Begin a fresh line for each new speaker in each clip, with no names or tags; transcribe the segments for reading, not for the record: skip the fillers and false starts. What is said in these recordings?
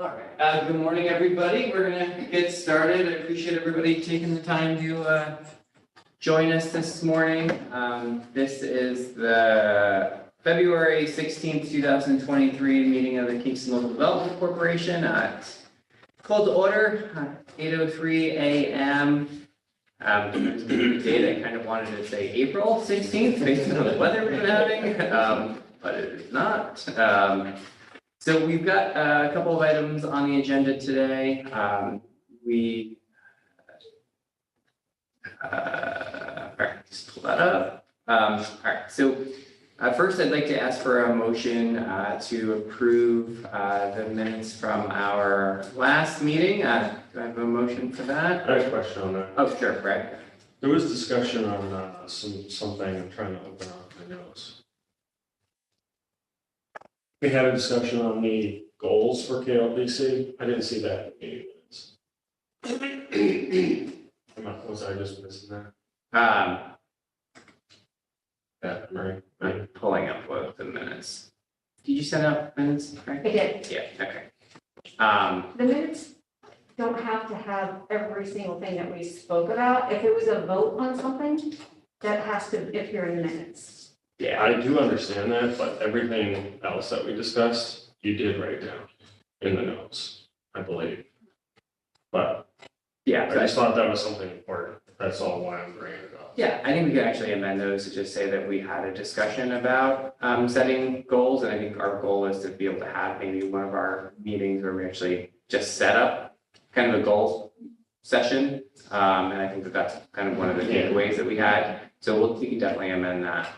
All right, good morning, everybody. We're gonna get started. I appreciate everybody taking the time to join us this morning. This is the February 16th, 2023 meeting of the Kingston Local Development Corporation. Called to order, 8:03 a.m. The date, I kind of wanted to say April 16th, based on the weather we've been having, but it is not. So we've got a couple of items on the agenda today. All right, just pull that up. All right, so first I'd like to ask for a motion to approve the minutes from our last meeting. Do I have a motion for that?
I have a question on that.
Oh, sure, Brad.
There was discussion on something, I'm trying to open up my notes. We had a discussion on the goals for KLPC. I didn't see that in the minutes. Was I just missing that? Yeah, right.
I'm pulling up both the minutes. Did you send out minutes? Right?
I did.
Yeah, okay.
The minutes don't have to have every single thing that we spoke about. If it was a vote on something, that has to appear in the minutes.
Yeah,
I do understand that, but everything else that we discussed, you did write down in the notes, I believe. But
yeah.
I just thought that was something important. That's all why I'm bringing it up.
Yeah, I think we could actually amend those to just say that we had a discussion about setting goals. And I think our goal is to be able to have maybe one of our meetings where we actually just set up kind of a goals session. And I think that that's kind of one of the takeaways that we had. So we can definitely amend that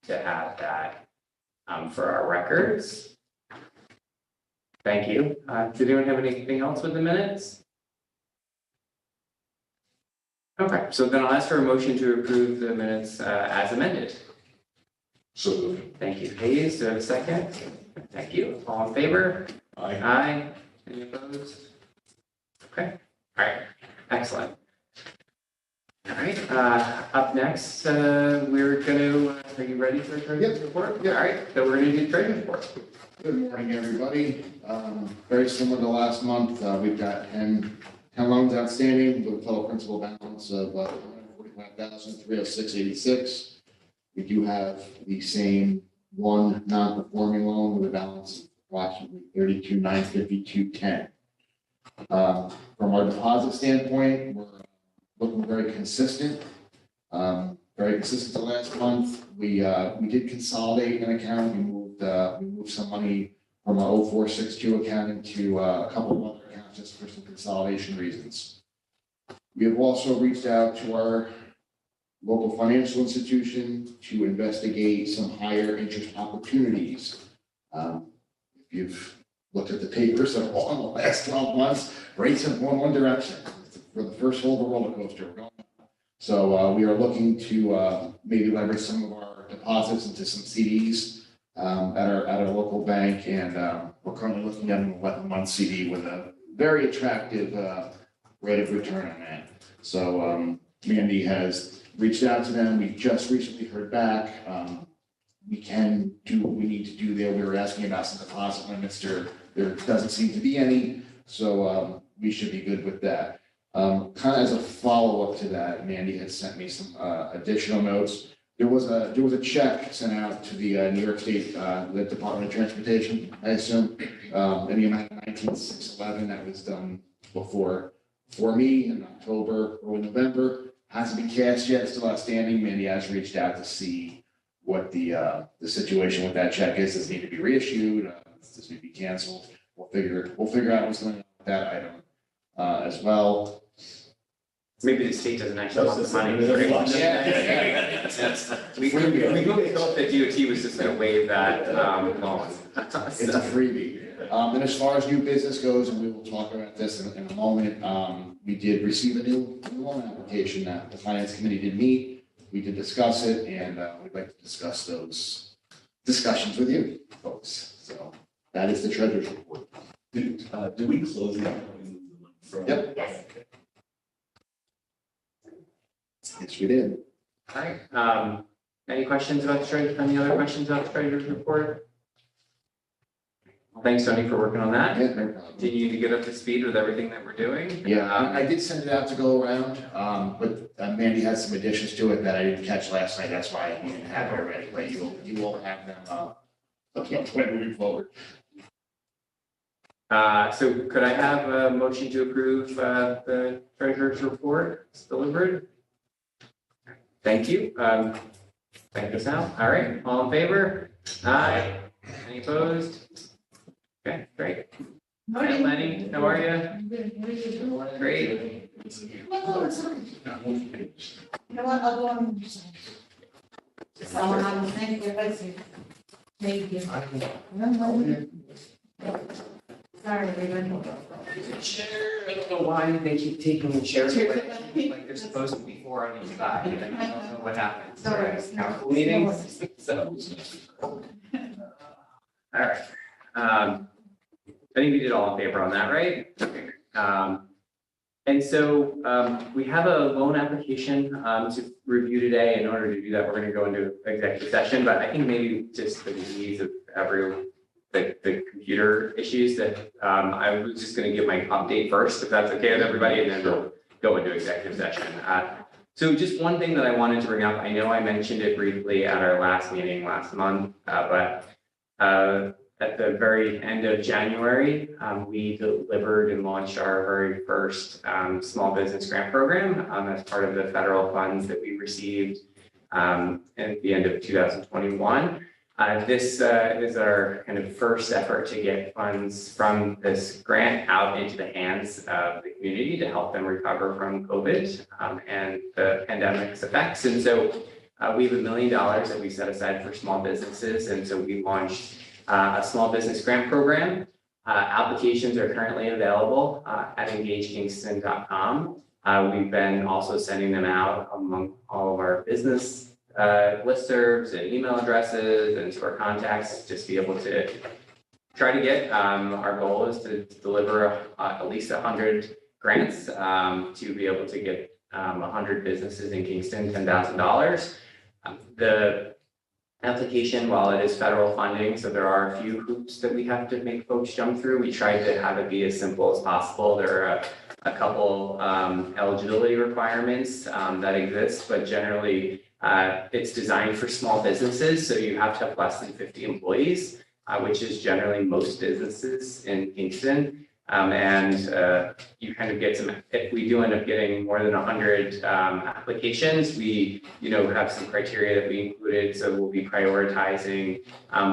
to have that for our records. Thank you. Did anyone have anything else with the minutes? Okay, so then I'll ask for a motion to approve the minutes as amended.
So
Thank you, Hayes. Do I have a second? Thank you. All in favor?
I
Aye. Any opposed? Okay, all right, excellent. All right, up next, we're gonna, are you ready for a treasurer's report?
Yeah.
All right, so we're gonna do treasurer's report.
Good morning, everybody. Very similar to last month, we've got 10 loans outstanding with a total principal balance of $145,306.86. We do have the same one non-performing loan with a balance of approximately $32,952.10. From our deposit standpoint, we're looking very consistent. Very consistent to last month. We did consolidate an account. We moved some money from our 0462 account into a couple of other accounts just for some consolidation reasons. We have also reached out to our local financial institution to investigate some higher interest opportunities. If you've looked at the papers of all the last 12 months, rates have gone one direction. For the first whole of the roller coaster, we're going up. So we are looking to maybe leverage some of our deposits into some CDs at our local bank, and we're currently looking at an 11-month CD with a very attractive rate of return on that. So Mandy has reached out to them. We just recently heard back. We can do what we need to do there. We were asking about some deposit limits. There doesn't seem to be any, so we should be good with that. Kind of as a follow-up to that, Mandy had sent me some additional notes. There was a check sent out to the New York State the Department of Transportation, I assume, in the amount of $19,611 that was done for me in October or November. Hasn't been cashed yet, still outstanding. Mandy has reached out to see what the situation with that check is. Does it need to be reissued? Does it need to be canceled? We'll figure out what's going on with that item as well.
Maybe the state doesn't actually want the money.
Yeah.
We really thought that DOT was just gonna waive that loan.
It's a freebie. And as far as new business goes, and we will talk about this in a moment, we did receive a new loan application that the finance committee did meet. We did discuss it, and we'd like to discuss those discussions with you folks. So that is the treasurer's report.
Did we close that?
Yep.
Yes.
Yes, we did.
All right, any questions about the treasurer, any other questions about the treasurer's report? All thanks, Tony, for working on that.
Yeah, no problem.
Continue to get up to speed with everything that we're doing.
Yeah, I did send it out to go around, but Mandy had some additions to it that I didn't catch last night, that's why I didn't have it already, but you will have them, when moving forward.
So could I have a motion to approve the treasurer's report as delivered? Thank you. Thank you, Sal. All right, all in favor? Aye. Any opposed? Okay, great. Hi, Lenny, how are you? Great.
You know what, I'll go on. Someone on the thing, thank you. Sorry, everyone.
Chair, I don't know why they keep taking the chairs away, like they're supposed to be four on each side, and I don't know what happens.
Sorry.
Council meetings, so. All right, I think we did all in favor on that, right? Okay. And so, we have a loan application, to review today. In order to do that, we're gonna go into executive session, but I think maybe just for the ease of the computer issues that, I was just gonna give my update first, if that's okay with everybody, and then we'll go into executive session. So just one thing that I wanted to bring up, I know I mentioned it briefly at our last meeting last month, but at the very end of January, we delivered and launched our very first small business grant program as part of the federal funds that we received at the end of 2021. This is our kind of first effort to get funds from this grant out into the hands of the community to help them recover from COVID and the pandemic's effects. And so we have $1 million that we set aside for small businesses. And so we launched a small business grant program. Applications are currently available at engagekingston.com. We've been also sending them out among all of our business listservs and email addresses and to our contacts, just be able to try to get, our goal is to deliver at least 100 grants to be able to get 100 businesses in Kingston $10,000. The application, while it is federal funding, so there are a few hoops that we have to make folks jump through. We tried to have it be as simple as possible. There are a couple eligibility requirements that exist, but generally it's designed for small businesses, so you have to have less than 50 employees, which is generally most businesses in Kingston. You kind of get some, if we do end up getting more than 100 applications, we, have some criteria that we included. So we'll be prioritizing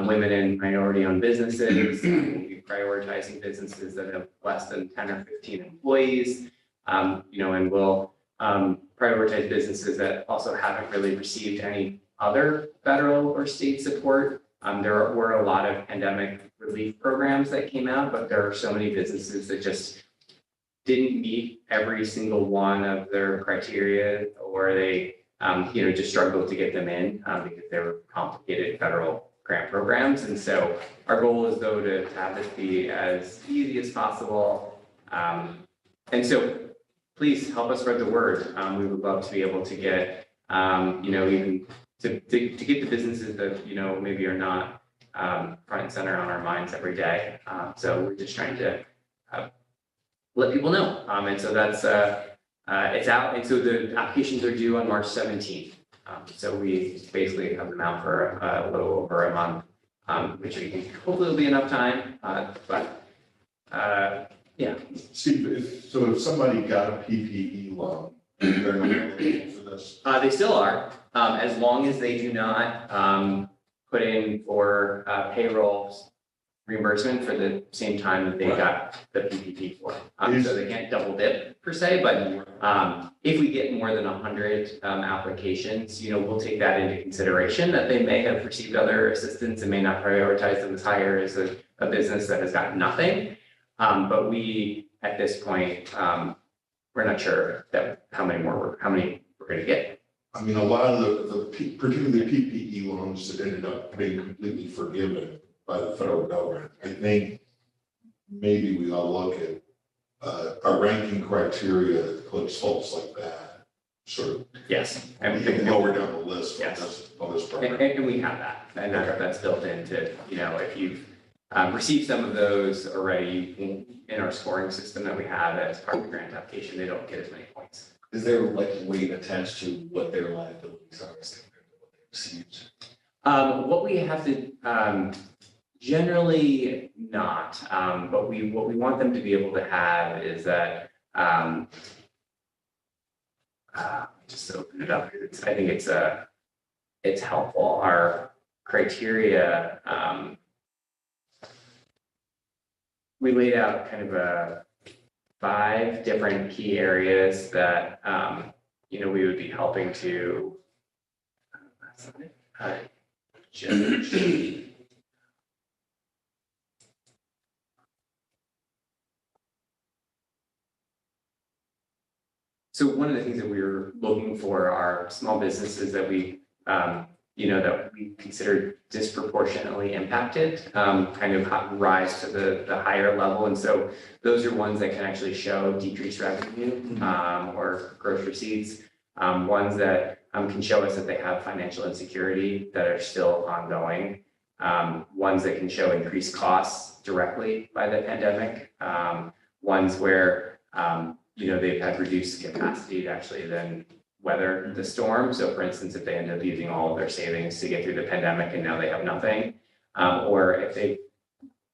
women and minority-owned businesses. We'll be prioritizing businesses that have less than 10 or 15 employees. And we'll prioritize businesses that also haven't really received any other federal or state support. There were a lot of pandemic relief programs that came out, but there are so many businesses that just didn't meet every single one of their criteria, or they, just struggled to get them in because they were complicated federal grant programs. And so our goal is, though, to have this be as easy as possible. And so please help us spread the word. We would love to be able to get, even to get the businesses that, maybe are not front and center on our minds every day. So we're just trying to let people know. And so that's, it's out. And so the applications are due on March 17th. So we basically have them out for a little over a month, which we think hopefully will be enough time. Yeah.
Steve, so if somebody got a PPE loan, they're not eligible for this?
They still are, as long as they do not put in for payroll reimbursement for the same time that they got the PPP for. So they can't double dip per se, but if we get more than 100 applications, we'll take that into consideration, that they may have received other assistance and may not prioritize them as higher as a business that has got nothing. But we, at this point, we're not sure that how many we're gonna get.
I mean, a lot of particularly PPE loans that ended up being completely forgiven by the federal government. I think maybe we ought to look at a ranking criteria that puts folks like that sort of
Yes.
lower down the list
Yes.
on this program.
And we have that, and that's built into, if you've received some of those already in our scoring system that we have as part of the grant application. They don't get as many points.
Is there like weight attached to what their liabilities are as compared to what they received?
What we have to, generally not, but what we want them to be able to have is that, just open it up, I think it's helpful. Our criteria, we laid out kind of 5 different key areas that, we would be helping to judge. So one of the things that we were looking for are small businesses that we, that we consider disproportionately impacted, kind of rise to the higher level. And so those are ones that can actually show decreased revenue, or gross receipts. Ones that can show us that they have financial insecurity that are still ongoing. Ones that can show increased costs directly by the pandemic. Ones where, they've had reduced capacity to actually then weather the storm. So for instance, if they end up using all of their savings to get through the pandemic and now they have nothing, or if they've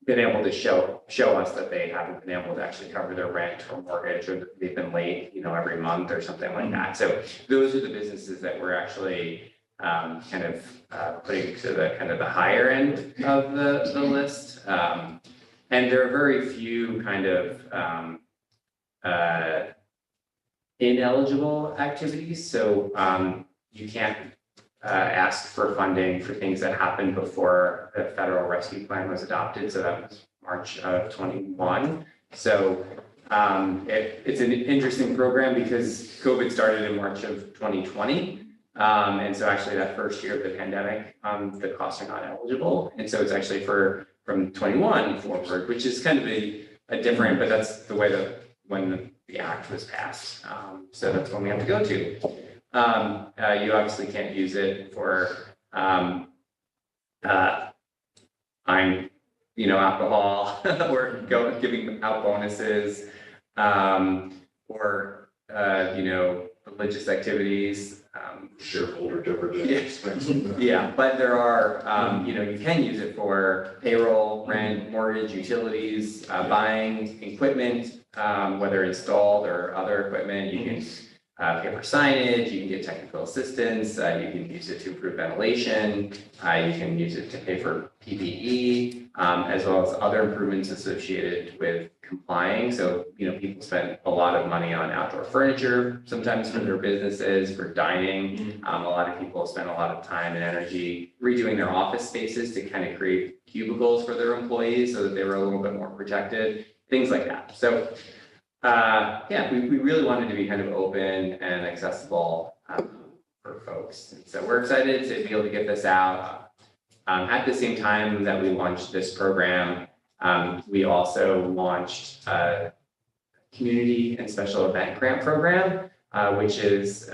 been able to show us that they haven't been able to actually cover their rent or mortgage, or they've been late, every month or something like that. So those are the businesses that we're actually putting to the kind of the higher end of the list. And there are very few kind of ineligible activities. So you can't ask for funding for things that happened before the federal rescue plan was adopted. So that was March of 21. So it's an interesting program because COVID started in March of 2020. And so actually that first year of the pandemic, the costs are not eligible. And so it's actually from 21 forward, which is kind of a different, but that's the way that when the act was passed. So that's when we have to go to. You obviously can't use it for alcohol or giving out bonuses, or religious activities.
Shareholder dividends.
Yeah, but there are, you can use it for payroll, rent, mortgage, utilities, buying equipment, whether installed or other equipment. You can pay for signage, you can get technical assistance, you can use it to improve ventilation, you can use it to pay for PPE, as well as other improvements associated with complying. So, people spend a lot of money on outdoor furniture, sometimes for their businesses, for dining. A lot of people spend a lot of time and energy redoing their office spaces to kind of create cubicles for their employees so that they were a little bit more protected, things like that. So we really wanted to be kind of open and accessible for folks. And so we're excited to be able to get this out. At the same time that we launched this program, we also launched a community and special event grant program, which is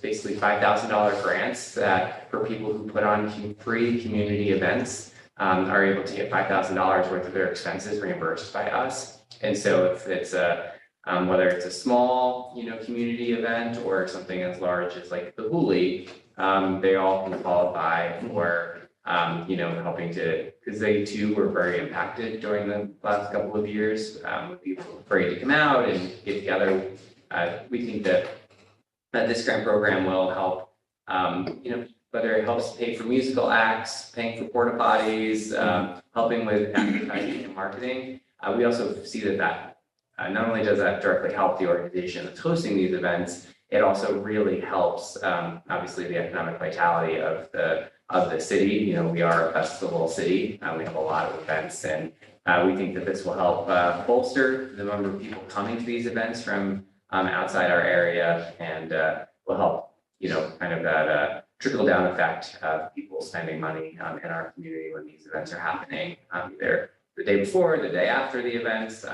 basically $5,000 grants that for people who put on free community events are able to get $5,000 worth of their expenses reimbursed by us. And so if it's whether it's a small, community event or something as large as like the Hooli, they all can qualify for, helping to, because they too were very impacted during the last couple of years, with people afraid to come out and get together. We think that this grant program will help, whether it helps pay for musical acts, paying for porta potties, helping with advertising and marketing. We also see that not only does that directly help the organization that's hosting these events, it also really helps, obviously, the economic vitality of the city. We are a festival city. We have a lot of events, and we think that this will help bolster the number of people coming to these events from outside our area, and will help, kind of that trickle down effect of people spending money in our community when these events are happening, either the day before, the day after the events.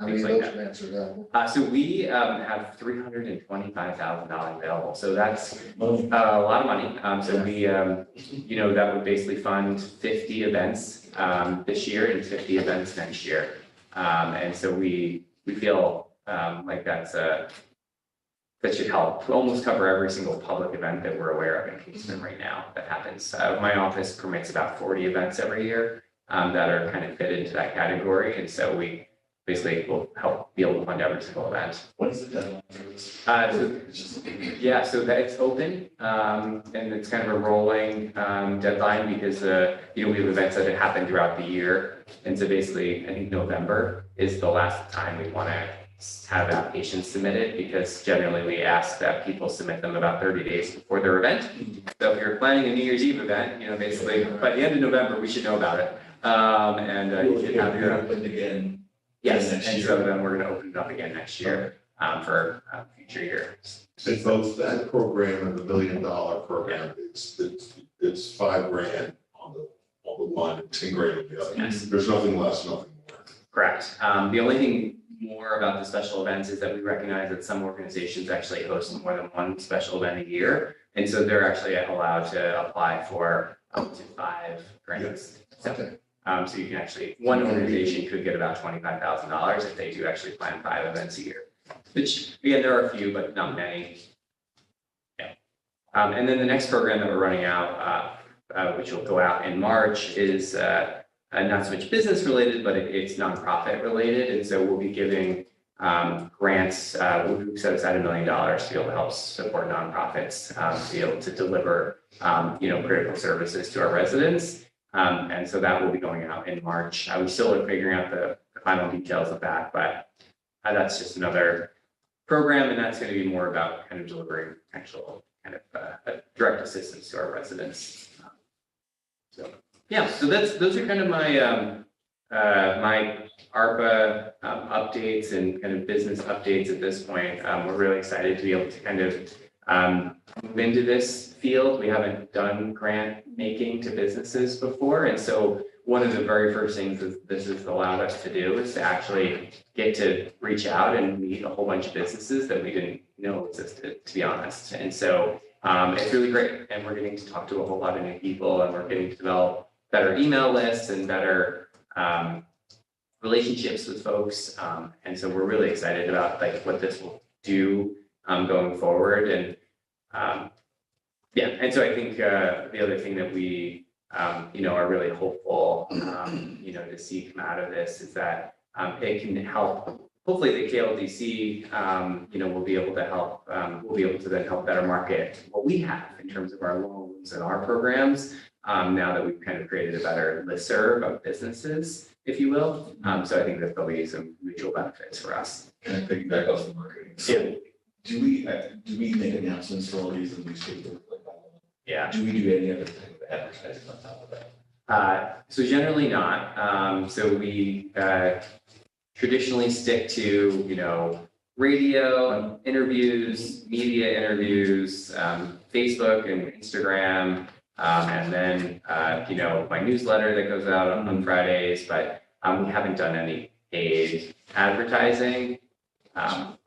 How many
things
of
like
those
that.
grants are available?
So we have $325,000 available, so that's a lot of money. So we, that would basically fund 50 events this year and 50 events next year. And so we feel like that should help almost cover every single public event that we're aware of in Kingston right now that happens. My office permits about 40 events every year that are kind of fit into that category. And so we basically will help be able to fund every single event.
What is the deadline for this?
Yeah, so that it's open, and it's kind of a rolling deadline because we have events that happen throughout the year. And so basically, I think November is the last time we want to have applications submitted, because generally we ask that people submit them about 30 days before their event. So if you're planning a New Year's Eve event, basically by the end of November, we should know about it. You should have your.
Opened again.
Yes,
next
and
year.
so then we're gonna open it up again next year for future years.
And both that program and the $1 million program, it's $5,000 on the one, and $10,000 on the other.
Yes.
There's nothing less, nothing more.
Correct. The only thing more about the special events is that we recognize that some organizations actually host more than one special event a year. And so they're actually allowed to apply for up to 5 grants.
Okay.
So you can actually, one organization could get about $25,000 if they do actually plan 5 events a year. Which, again, there are a few, but not many. Yeah. And then the next program that we're running out, which will go out in March, is not so much business related, but it's nonprofit related. And so we'll be giving grants. We've set aside $1 million to be able to help support nonprofits to be able to deliver, critical services to our residents. And so that will be going out in March. We still are figuring out the final details of that, but that's just another program, and that's going to be more about kind of delivering actual kind of direct assistance to our residents. So those are kind of my my ARPA updates and kind of business updates at this point. We're really excited to be able to kind of move into this field. We haven't done grant making to businesses before. And so one of the very first things that this has allowed us to do is to actually get to reach out and meet a whole bunch of businesses that we didn't know existed, to be honest. And so it's really great. And we're getting to talk to a whole lot of new people, and we're getting to develop better email lists and better relationships with folks. And so we're really excited about like what this will do going forward. And and so I think the other thing that we are really hopeful to see come out of this is that it can help. Hopefully the KLDC will be able to help. We'll be able to then help better market what we have in terms of our loans and our programs. Now that we've kind of created a better listserv of businesses, if you will. So I think that there'll be some mutual benefits for us.
Can I piggyback off the marketing? So do we make announcements for all these in newspapers?
Yeah.
Do we do any other type of advertising on top of that?
So generally not. So we traditionally stick to, radio interviews, media interviews, Facebook and Instagram, and then, my newsletter that goes out on Fridays, but we haven't done any paid advertising.
Are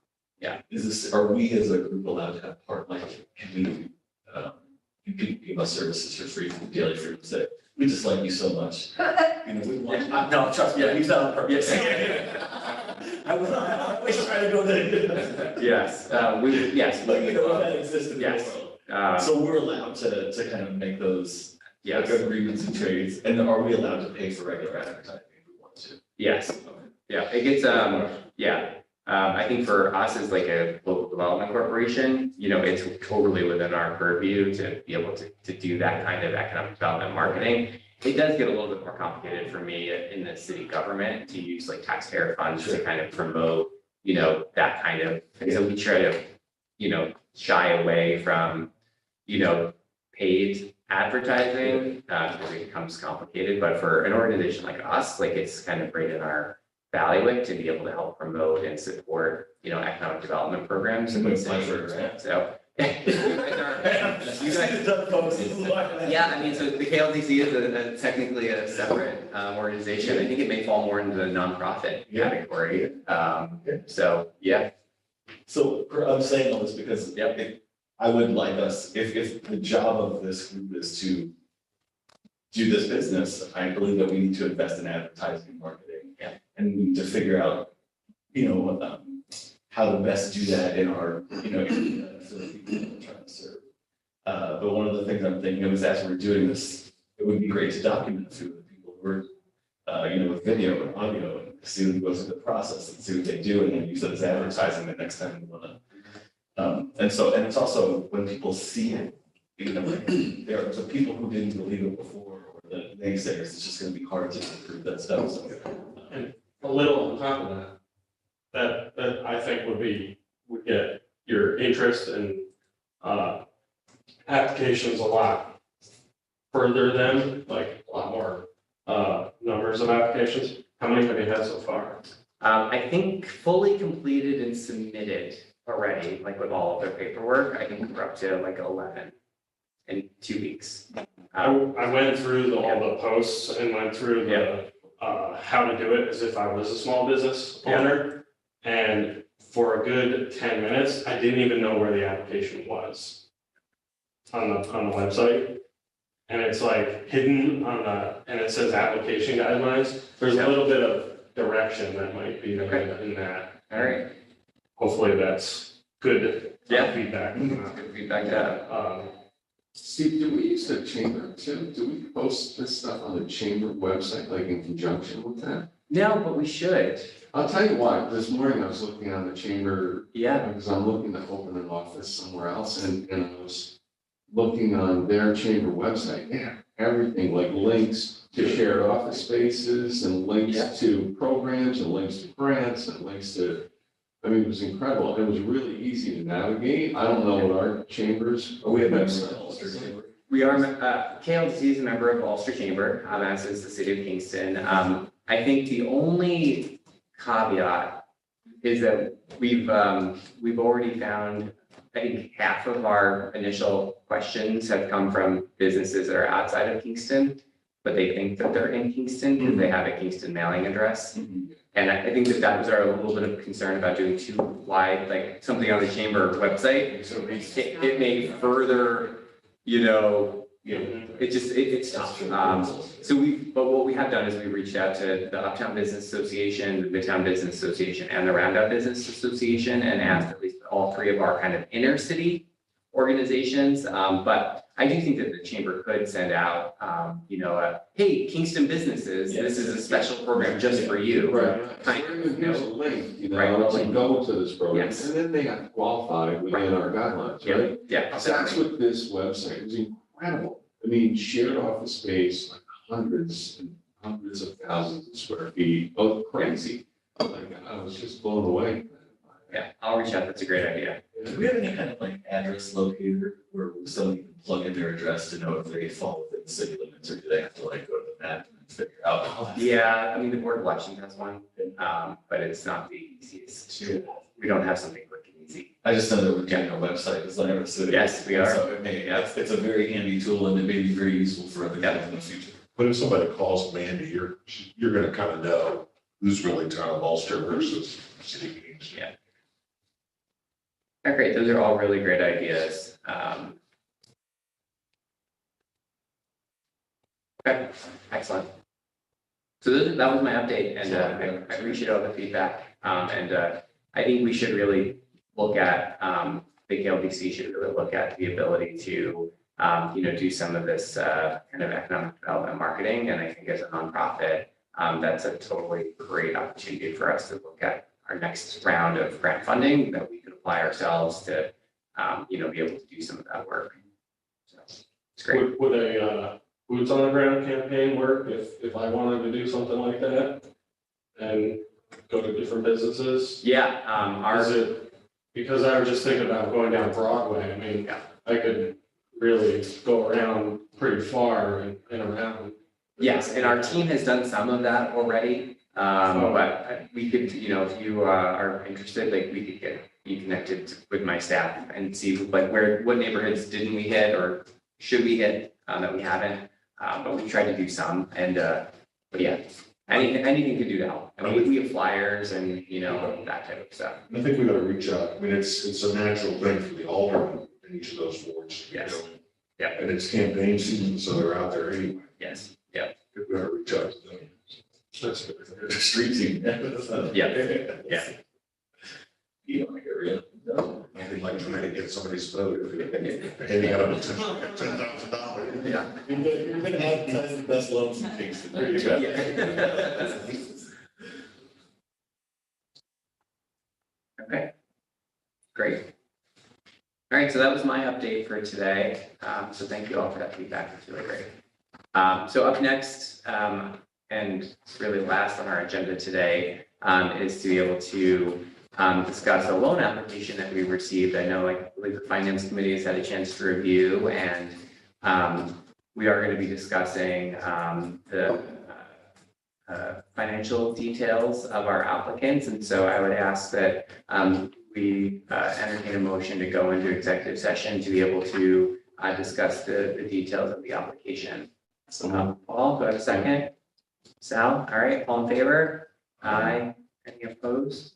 we as a group allowed to have part, can we, you can give us services for free from daily freedoms that we just like you so much? We want. No, trust me, I use that on purpose. I was trying to go there.
Yes, yes.
But that exists in the
Yes.
world. So we're allowed to kind of make those
Yes.
agreements and trades, and are we allowed to pay for regular advertising if we want to?
Yes. Yeah, it gets, I think for us as like a local development corporation, it's totally within our purview to be able to do that kind of economic development marketing. It does get a little bit more complicated for me in the city government to use like taxpayer funds to kind of promote, that kind of, and so we try to, shy away from, paid advertising, because it becomes complicated, but for an organization like us, like it's kind of right in our bailiwick to be able to help promote and support, economic development programs.
It's my first.
So. You guys are- You guys, yeah, I mean, so the KLDC is technically a separate organization. I think it may fall more into the nonprofit category. So, yeah.
So I'm saying all this because I would like us, if the job of this group is to do this business, I believe that we need to invest in advertising and marketing.
Yeah.
And we need to figure out, how to best do that in our, for the people that we're trying to serve. But one of the things I'm thinking of is as we're doing this, it would be great to document a few of the people who are, with video and audio, and see them go through the process and see what they do, and then use it as advertising the next time we want to. And it's also when people see it, there are some people who didn't believe it before, or the naysayers, it's just going to be hard to prove that stuff. So,
And a little on top of that I think would get your interest in applications a lot further than, like, a lot more numbers of applications. How many have you had so far?
I think fully completed and submitted already, like with all of their paperwork, I think we're up to like 11 in 2 weeks.
I went through all the posts and went through the how to do it as if I was a small business owner. And for a good 10 minutes, I didn't even know where the application was on the website. And it's like hidden and it says application guidelines. There's a little bit of direction that might be in that.
All right.
Hopefully that's good feedback.
Good feedback, yeah.
Steve, do we use the chamber too? Do we post this stuff on the chamber website, like in conjunction with that?
No, but we should.
I'll tell you what, this morning I was looking on the chamber.
Yeah.
Because I'm looking to open an office somewhere else and I was looking on their chamber website. Yeah, everything like links to shared office spaces and links to programs and links to grants and links to, I mean, it was incredible. It was really easy to navigate. I don't know what our chambers.
we have members of the Ulster Chamber.
We are, KLC is a member of Ulster Chamber, as is the city of Kingston. I think the only caveat is that we've already found, I think half of our initial questions have come from businesses that are outside of Kingston, but they think that they're in Kingston because they have a Kingston mailing address. And I think that was our little bit of concern about doing too wide, like something on the chamber website. So it may further, it's tough. But what we have done is we reached out to the Uptown Business Association, the Midtown Business Association, and the Roundup Business Association, and asked at least all three of our kind of inner city organizations. But I do think that the chamber could send out, hey, Kingston businesses, this is a special program just for you.
Right.
Kind
So
of,
here's a link, to
Right.
go to this program,
Yes.
and then they have to qualify within our guidelines, right?
Yeah.
So that's what this website was incredible. I mean, shared office space, like hundreds and hundreds of thousands of square feet, crazy. Like, I was just blown away.
Yeah, I'll reach out. That's a great idea.
Do we have any kind of like address locator where somebody can plug in their address to know if they fall within the city limits, or do they have to like go to the map and figure out?
Yeah, I mean, the Board of Elections has one, but it's not the easiest. We don't have something quick and easy.
I just know that we're getting a website designer of the city.
Yes, we are.
So it's a very handy tool and it may be very useful for other guys in the future.
But if somebody calls Mandy, you're gonna kind of know who's really town of Ulster versus city of Kingston.
Yeah. Great, those are all really great ideas. Okay, excellent. So that was my update, and I appreciate all the feedback. I think we should really look at, the KLBC should really look at the ability to, do some of this kind of economic development marketing. And I think as a nonprofit, that's a totally great opportunity for us to look at our next round of grant funding that we could apply ourselves to, be able to do some of that work. So it's great.
Would a boots on the ground campaign work if I wanted to do something like that? And go to different businesses?
Yeah,
Is it, because I was just thinking about going down Broadway, I mean, I could really go around pretty far and around.
yes, and our team has done some of that already. But we could, if you are interested, like we could get be connected with my staff and see like what neighborhoods didn't we hit or should we hit, that we haven't. But we tried to do some and, but yeah, anything you can do to help. And we have flyers and, you know, that type of stuff.
I think we gotta reach out. I mean, it's a natural thing for the aldermen in each of those wards. you
Yes.
know.
Yeah.
And it's campaign season, so they're out there anyway.
Yes, yeah,
We gotta reach out to them. That's good.
The street team.
Yeah. yeah.
You know, area. No.
Nothing like trying to get somebody's vote. And you got $10,000.
Yeah.
You're gonna advertise the best loans in Kingston. There you go.
Okay, great. All right, so that was my update for today. So thank you all for that feedback. It's really great. So up next, and really last on our agenda today, is to be able to discuss a loan application that we received. I know, I believe the Finance Committee has had a chance to review, and we are going to be discussing the financial details of our applicants. And so I would ask that we entertain a motion to go into executive session to be able to discuss the details of the application. Paul, do I have a second? Sal, all right, all in favor? Aye. Any opposed?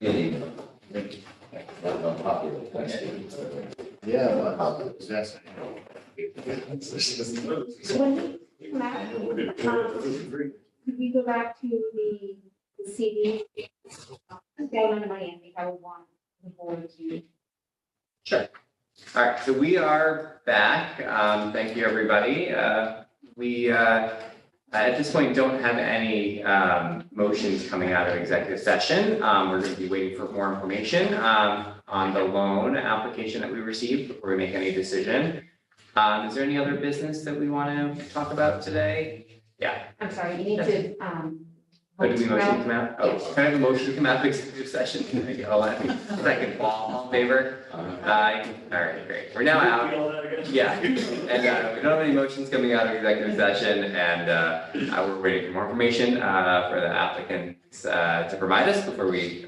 Yeah, well, that's.
So when we come back, could we go back to the CD? Going on to my end, I would want the board to.
All right, so we are back. Thank you, everybody. We, at this point, don't have any motions coming out of executive session. We're going to be waiting for more information on the loan application that we received before we make any decision. Is there any other business that we want to talk about today? Yeah.
I'm sorry, you need to,
Oh, do we motion to come out? Oh, can I have a motion to come out of executive session? Can I get all that? Second, all in favor? Aye. All right, great. We're now out. Yeah, and we don't have any motions coming out of executive session, and we're waiting for more information for the applicants to provide us before we,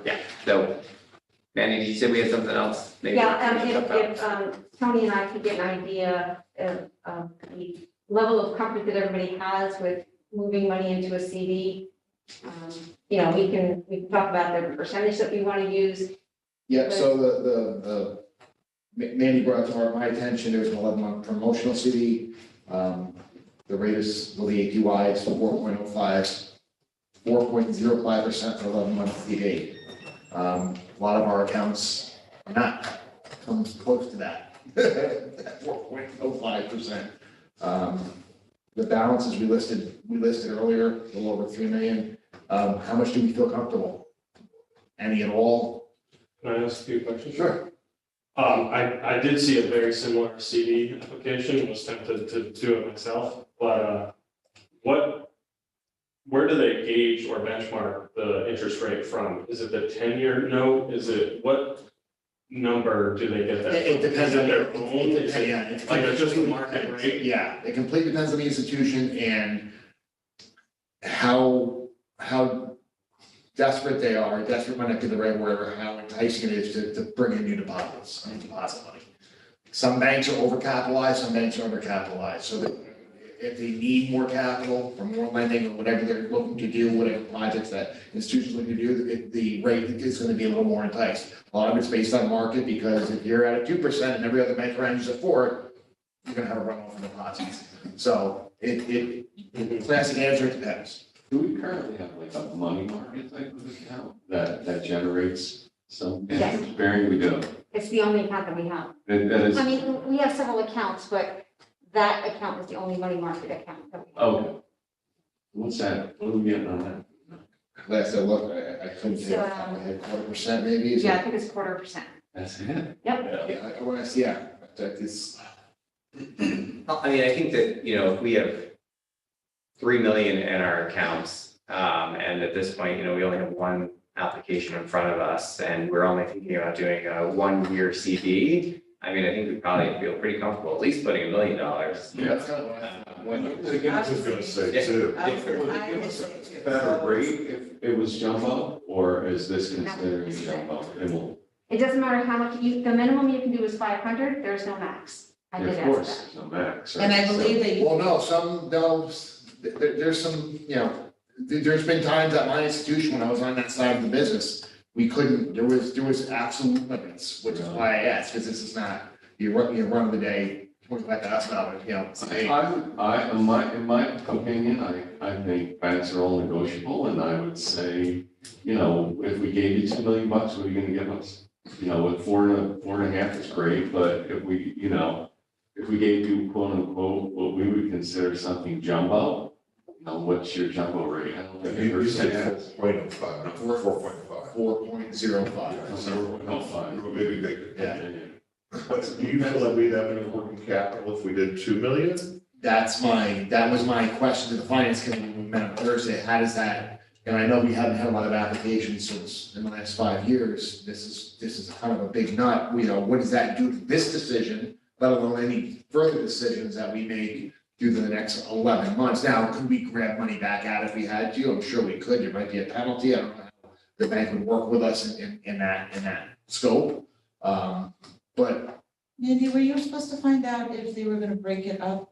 yeah, so, Mandy, did you say we had something else? Maybe?
yeah, if Tony and I could get an idea of the level of comfort that everybody has with moving money into a CD. You know, we can talk about the percentage that we want to use.
Yeah, so the Mandy brought to my attention, there's an 11-month promotional CD. The rate is, well, the APY is 4.05, 4.05% for 11-month CD. A lot of our accounts are not come close to that, 4.05%. The balances we listed earlier, a little over 3 million. How much do we feel comfortable? Any at all?
Can I ask you a question?
Sure.
I did see a very similar CD application, and was tempted to do it myself, but, where do they gauge or benchmark the interest rate from? Is it the 10-year note? Is it, what number do they get that?
It depends
Is it
on
their own? Is it
Yeah.
like it's just a market rate?
Yeah, it completely depends on the institution and how desperate they are, desperate might not be the right word, or how enticing it is to bring in new deposits, new deposit money. Some banks are overcapitalized, some banks are undercapitalized, so that if they need more capital for more lending or whatever they're looking to do, whatever projects that institutions look to do, the rate is gonna be a little more enticed. A lot of it's based on market, because if you're at a 2% and every other bank around you's at 4%, you're gonna have a runoff in deposits. So the classic answer, it depends.
Do we currently have like a money market type of account that generates some
Yes.
interest bearing? We do.
It's the only account that we have.
That is,
I mean, we have several accounts, but that account is the only money market account that we have.
okay. What's that? What are we getting on that?
Last I looked, I couldn't say, off the top of my head, 1/4% maybe, is it?
Yeah, I think it's 1/4%.
That's it?
Yep.
Yeah, I wanna see, yeah, that is,
Well, I mean, I think that, you know, if we have 3 million in our accounts, and at this point, you know, we only have one application in front of us, and we're only thinking about doing a 1-year CD. I mean, I think we probably feel pretty comfortable, at least putting $1 million.
that's kind of what I thought.
I was gonna say too.
Better rate if it was jumbo, or is this considered jumbo? And we'll,
It doesn't matter how much the minimum you can do is 500, there's no max. I
of
did ask
course,
that.
there's no max.
And I
right? So-
believe that you,
Well, no, there's some, you know, there's been times at my institution when I was on that side of the business, we couldn't, there was absolute limits, which is why I asked, because this is not, you run the day, $25,000, you know. hey,
in my opinion, I think banks are all negotiable, and I would say, you know, if we gave you $2 million, what are you gonna give us? You know, with 4.5 is great, but if we, you know, if we gave you quote unquote, what we would consider something jumbo, you know, what's your jumbo rate? I don't think I've
You
ever
said
said
4.05, not 4.5.
4.05.
Maybe bigger.
Yeah.
But do you feel like we'd have any working capital if we did 2 million?
That was my question to the finance committee when we met on Thursday, how does that, and I know we haven't had a lot of applications since in the last 5 years, this is kind of a big nut, you know, what does that do to this decision, let alone any further decisions that we make through the next 11 months. Now, could we grab money back out if we had to? I'm sure we could, there might be a penalty, I don't know how the bank would work with us in that scope. But
Mandy, were you supposed to find out if they were gonna break it up?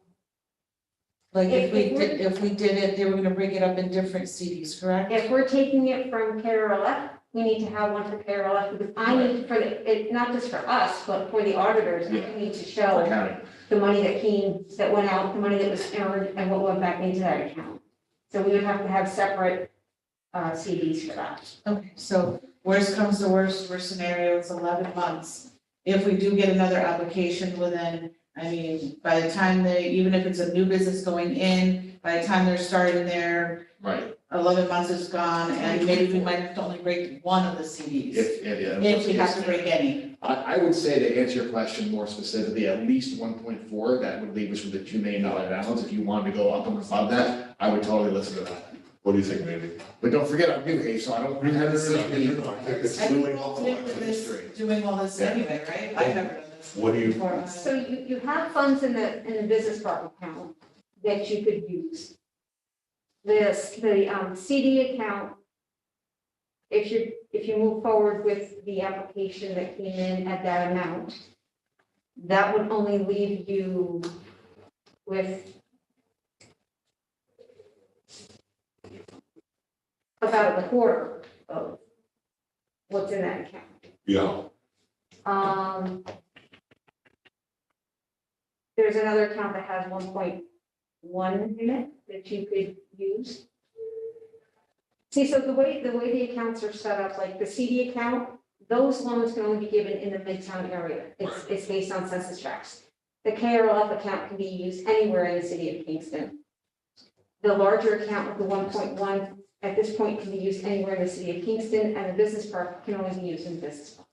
Like
If
if we did it, they were gonna break it up in different CDs, correct?
If we're taking it from KRLF, we need to have one for KRLF, because I need for it, not just for us, but for the auditors, we need to show
Accounting.
the money that went out, the money that was earned, and what went back into that account. So we would have to have separate CDs for that.
Okay, so worst comes to worst scenario, it's 11 months. If we do get another application within, I mean, by the time even if it's a new business going in, by the time they're starting their
Right.
11 months is gone, and maybe we might have to only break one of the CDs. If we have to break any.
I would say to answer your question more specifically, at least 1.4, that would leave us with a $2 million balance. If you wanted to go up and above that, I would totally listen to that.
What do you think, Mandy?
But don't forget, I'm new, hey, so I don't have this.
It's
I think
really
we're all
helpful.
new to this, doing all this anyway, right? I've never done this.
What do you,
before.
So you have funds in the business park account that you could use. The CD account, if you move forward with the application that came in at that amount, that would only leave you with about a quarter of what's in that account.
yeah,
There's another account that has 1.1 in it that you could use. See, so the way the accounts are set up, like the CD account, those loans can only be given in the Midtown area. It's based on census tracts. The KRLF account can be used anywhere in the city of Kingston. The larger account with the 1.1 at this point can be used anywhere in the city of Kingston, and the business park can only be used in the business park.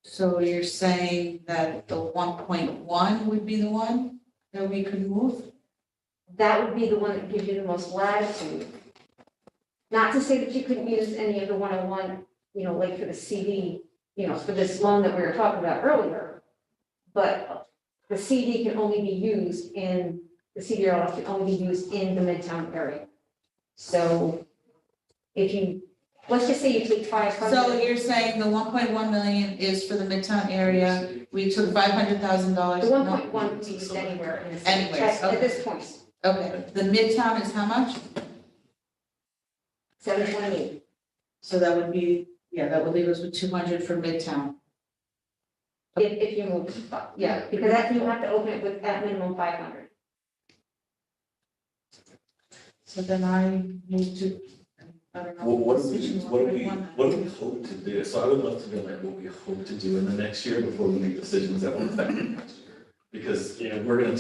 So you're saying that the 1.1 would be the one that we could move?
That would be the one that gives you the most latitude. Not to say that you couldn't use any of the 101, like for the CD, for this loan that we were talking about earlier. But the CD can only be used in, the CDRLF can only be used in the Midtown area. So if you, let's just say you take 500.
So you're saying the 1.1 million is for the Midtown area, we took $500,000.
The 1.1 can be used anywhere in the city.
Anywhere,
At
okay.
this point,
Okay, the Midtown is how much?
728.
So that would be, that would leave us with 200 for Midtown.
If you move, yeah, because that, you have to open it with at minimum 500.
So then I need to, I don't know.
Well, what do
decisions
we
we want.
hope to do? So I would love to know like what we hope to do in the next year before we make decisions that will affect the next year. Because, we're gonna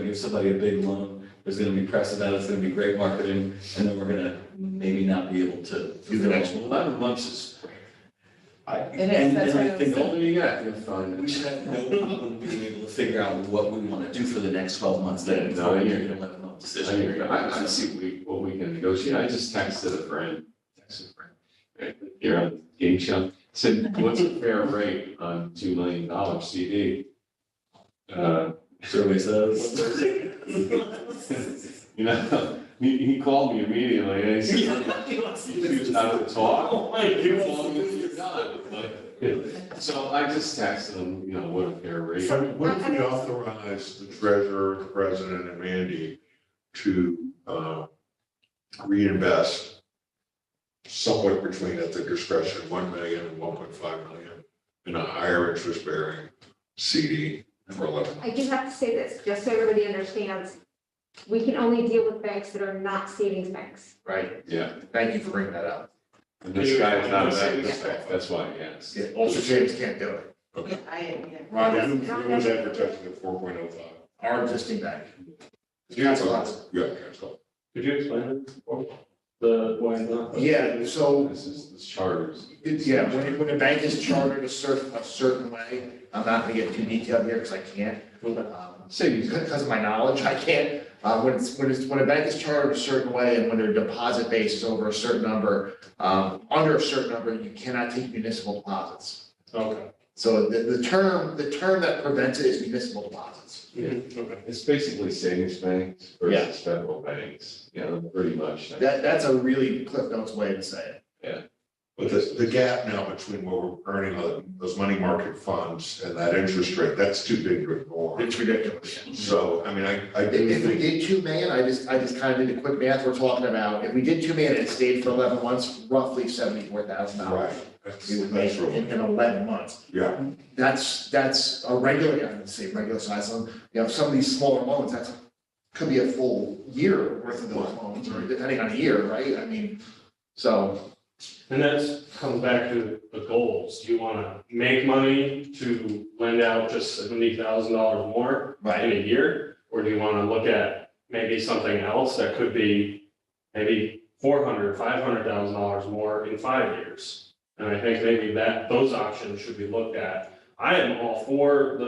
give somebody a big loan, there's gonna be press about it, it's gonna be great marketing, and then we're gonna maybe not be able to
Do the next 11 months is,
It is, that's what I
I
was
think
the older you get, you'll find.
we should have no problem being able to figure out what we wanna do for the next 12 months, then
No, I
before we
hear
make
you.
an 11-month
I
decision.
see what we can negotiate. I just texted a friend, right, here on the game show, said, what's a fair rate on $2 million CD?
Survey says.
He called me immediately, and he said,
He wants to
he was out to talk.
Oh my
He
God.
told me you're done. But, so I just texted him, what a fair rate.
so what if we authorize the treasurer, the president, and Mandy to reinvest somewhat between, at the discretion, 1 million and 1.5 million in a higher interest bearing CD for 11 months?
I do have to say this, just so everybody understands, we can only deal with banks that are not savings banks.
Right,
Yeah,
thank you for bringing that up.
and this guy's not that, that's why, yes.
Yeah, also James can't do it,
Rhonda, who was advertising at 4.05?
our existing bank.
Yeah, that's all.
Could you explain it? Why not?
Yeah, so
This charters.
when a bank is chartered a certain way, I'm not gonna get too detailed here because I can't. Because of my knowledge, I can't. When a bank is chartered a certain way and when their deposit base is over a certain number, under a certain number, you cannot take municipal deposits.
Okay.
So the term that prevents it is municipal deposits.
Okay.
It's basically savings banks versus federal banks, pretty much.
That's a really Cliff Notes way to say it.
But the gap now between what we're earning on those money market funds and that interest rate, that's too big to ignore.
It's ridiculous.
So, I mean, I
If
do
we
think,
did 2 million, I just kind of did a quick math, we're talking about, if we did 2 million and it stayed for 11 months, roughly $74,000.
right, that's
We would make
really,
in 11 months.
yeah,
That's a regular, I would say regular size loan. You know, some of these smaller loans, that's, could be a full year worth of those loans, or depending on the year, right? I mean, so,
And that comes back to the goals. Do you wanna make money to lend out just $70,000 more in a year? Or do you wanna look at maybe something else that could be maybe $500,000 more in 5 years? And I think maybe those options should be looked at. I am all for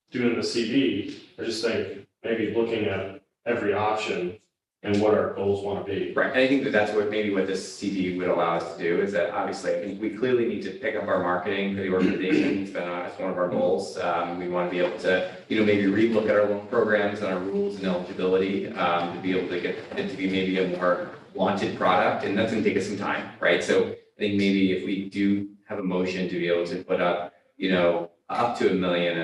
doing the CD. I just think maybe looking at every option and what our goals wanna be.
Right, and I think that that's what, maybe what this CD would allow us to do, is that obviously, I think we clearly need to pick up our marketing for the organization. It's been, it's one of our goals. We want to be able to, maybe relook at our loan programs and our rules and eligibility, to be able to get it to be maybe a more wanted product, and that's gonna take us some time, right? So I think maybe if we do have a motion to be able to put up, up to 1.5 million,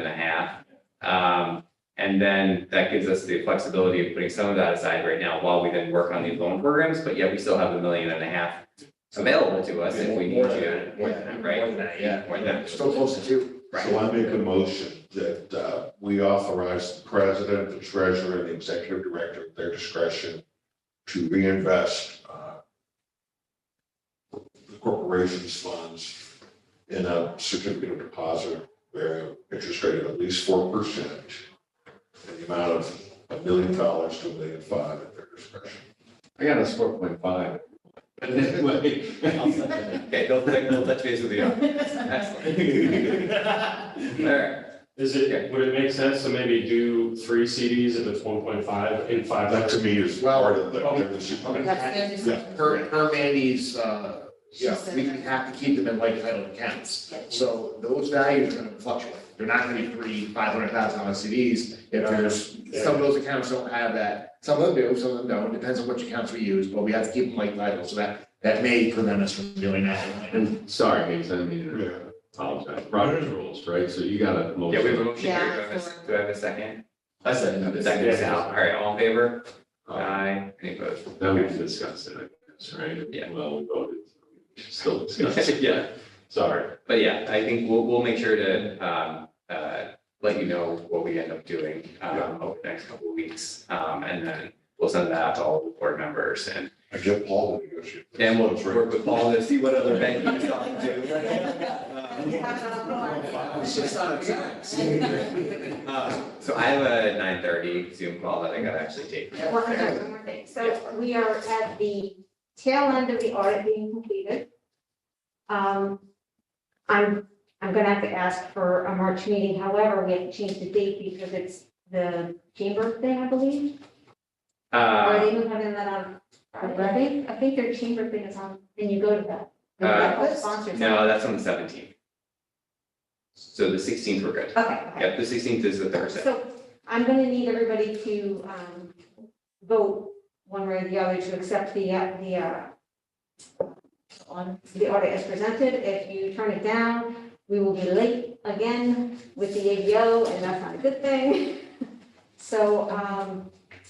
and then that gives us the flexibility of putting some of that aside right now while we then work on these loan programs, but yet we still have 1.5 million available to us if we need to. More than that, right?
yeah,
More than that.
still close to 2.
so I make a motion that, we authorize the president, the treasurer, and the executive director at their discretion to reinvest, the corporation's funds in a certificate of deposit where interest rate of at least 4%. In the amount of $1 million to $1.5 million at their discretion.
I got us 4.5. Anyway.
Okay, they'll touch base with you. Excellent. All right.
Would it make sense to maybe do 3 CDs if it's 1.5 in 5
That to me is part of the.
That's their
Yeah.
Per Mandy's,
She said
we
that.
have to keep them in like title accounts. So those values are gonna fluctuate. They're not gonna be $500,000 CDs. If there's, some of those accounts don't have that. Some of them do, some of them don't. Depends on which accounts we use, but we have to keep them like title. So that may prevent us from doing that.
And sorry, Hayes, I didn't mean to
Yeah.
apologize. Robert's rules, right? So you got a
Yeah, we have a
motion.
motion here.
Yeah.
Do I have a second?
I said,
Second, Sal. All right, all in favor?
Uh,
Aye. Any opposed?
Then we can discuss it, I guess, right?
Yeah.
Well, we voted. We should still discuss it.
Yeah.
Sorry.
But yeah, I think we'll make sure to, let you know what we end up doing, over the next couple of weeks. And then we'll send that out to all the board members, and
I get Paul to negotiate.
we'll work with Paul to see what other bank he's talking to.
it's just on a tax.
So I have a 9:30 Zoom call that I gotta actually take.
One more thing. So we are at the tail end of the audit being completed. I'm gonna have to ask for a March meeting. However, we have to change the date because it's the chamber thing, I believe. Or are they even having that on? I think their chamber thing is on, and you go to that. That sponsors.
No, that's on the 17th. So the 16th, we're good.
Okay.
Yep, the 16th is the Thursday.
So I'm gonna need everybody to vote one way or the other to accept the audit as presented. If you turn it down, we will be late again with the ABO, and that's not a good thing. So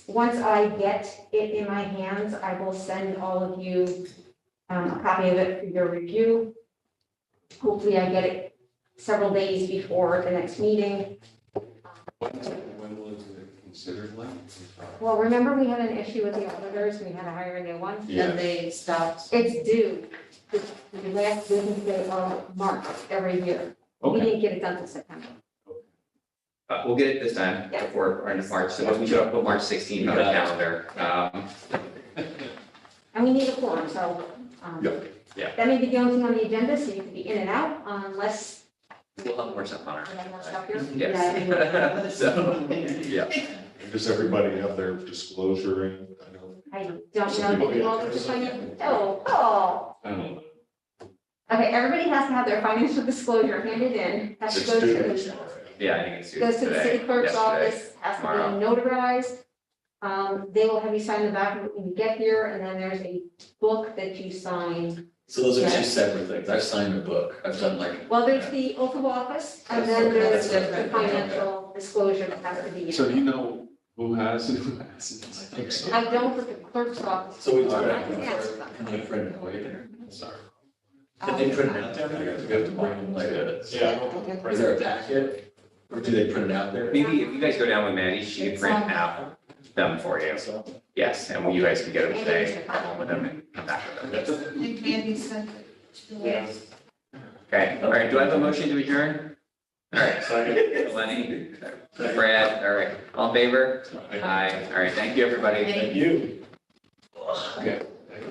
once I get it in my hands, I will send all of you a copy of it for your review. Hopefully I get it several days before the next meeting.
When was it considered late?
Well, remember we had an issue with the auditors, we had to hire a new one?
Yeah.
Then they stopped.
It's due the last business day of March every year. We
Okay.
didn't get it done till September.
We'll get it this time
Yeah.
before our end of March, so we should have put March 16th on the calendar.
And we need a quorum, so.
Yeah.
That may be the only thing on the agenda, so you can be in and out unless
We'll have more stuff on our.
we have more stuff here.
Yes. So, yeah.
Does everybody have their disclosure in? I know.
I don't know, did you all get the financial, oh.
I don't know.
Okay, everybody has to have their financial disclosure handed in, has to go to,
Yeah, I think it's due
goes to the
today,
city clerk's
yesterday.
office, has to
tomorrow.
be notarized. They will have you sign the back when you get here, and then there's a book that you sign
So those are
Yeah.
two separate things. I've signed a book. I've done like.
Well, there's the oath of office, and then there's the financial disclosure that has to be.
So do you know who has and who hasn't?
I think so.
I don't with the clerk's office.
So we
I
turn
can ask them.
Can they print it away there? Sorry.
Um,
Can they print it out there? We have to bring like a,
Yeah.
is there a packet? Or do they print it out there?
Maybe if you guys go down with Maddie, she can print out them for you.
So,
Yes, and you guys can get them today, go home with them and come back with them.
I think Mandy sent it.
Yeah.
Okay, all right, do I have a motion to adjourn? All right,
Second.
Lenny, Brad, all right, all in favor? Aye, all right, thank you, everybody.
Thank you.
okay.